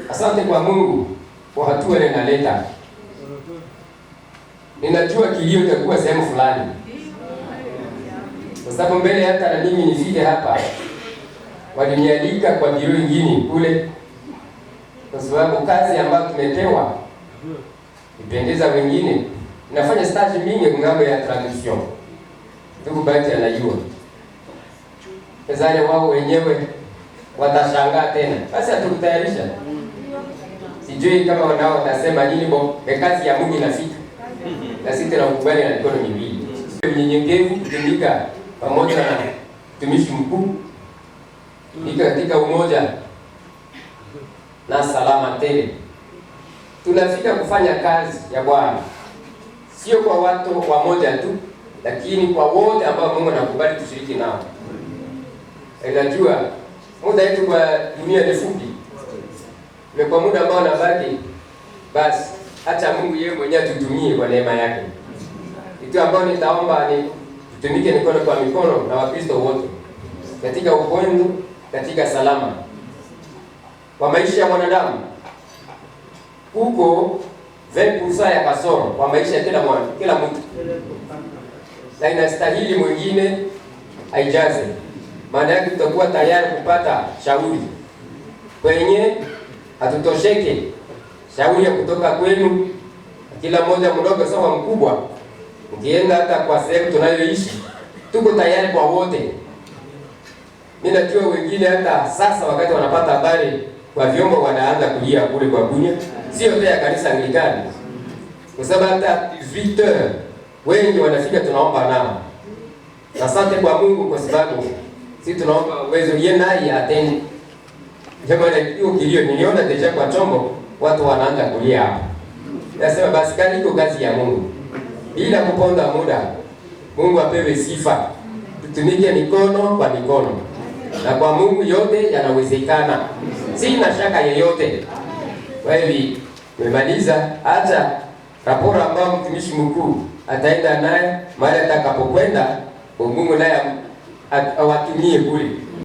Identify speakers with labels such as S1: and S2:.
S1: Asante kwa Mungu kwa hatua ile naleta. Ninajua kilio kitakuwa sehemu fulani, kwa sababu mbele hata na mimi nifike hapa walinialika kwa biro nyingine kule, kwa sababu kazi ambayo tumepewa ipendeza wengine. Nafanya stage mingi ngambo ya traduction, ndugu Bahati anajua. Sasa wao wenyewe watashangaa tena. Basi atukutayarisha. Sijui kama wanao watasema nini bo, kazi ya Mungu inafika. Na sisi tunakubali na mikono miwili. Unyenyekevu kutumika pamoja na mtumishi mkuu. Nika katika umoja na salama tele. Tunafika kufanya kazi ya Bwana. Sio kwa watu wamoja tu, lakini kwa wote ambao Mungu anakubali tushiriki nao. Unajua muda wetu kwa dunia ni fupi. Na kwa muda ambao unabaki, basi acha Mungu yeye mwenyewe tutumie kwa neema yake. Kitu ambao nitaomba ni tutumike mikono kwa mikono na Wakristo wote katika upendo, katika salama. Kwa maisha ya mwanadamu huko 20% ya kasoro kwa maisha ya kila mtu. Na inastahili mwingine aijaze. Maana yake tutakuwa tayari kupata shauri kwenye hatutosheke. Shauri ya kutoka kwenu, kila mmoja mdogo sawa mkubwa. Ukienda hata kwa sehemu tunayoishi, tuko tayari kwa wote. Mimi najua wengine hata sasa wakati wanapata habari kwa vyombo wanaanza kulia kule kwa Bunia. Sio tu ya kanisa Anglikani. Kwa sababu hata 18h wengi wanafika tunaomba nao. Asante kwa Mungu kwa sababu sisi tunaomba uwezo yeye naye atende. Jamani, hiyo kilio niliona deja kwa chombo watu wanaanza kulia hapa. Nasema basi kali iko kazi ya Mungu. Bila kuponda muda. Mungu apewe sifa. Tutumike mikono kwa mikono. Na kwa Mungu yote yanawezekana. Sina shaka yeyote. Kwa hiyo tumemaliza, acha raporo ambayo mtumishi mkuu ataenda naye mahali atakapokwenda, Mungu naye awatumie kule.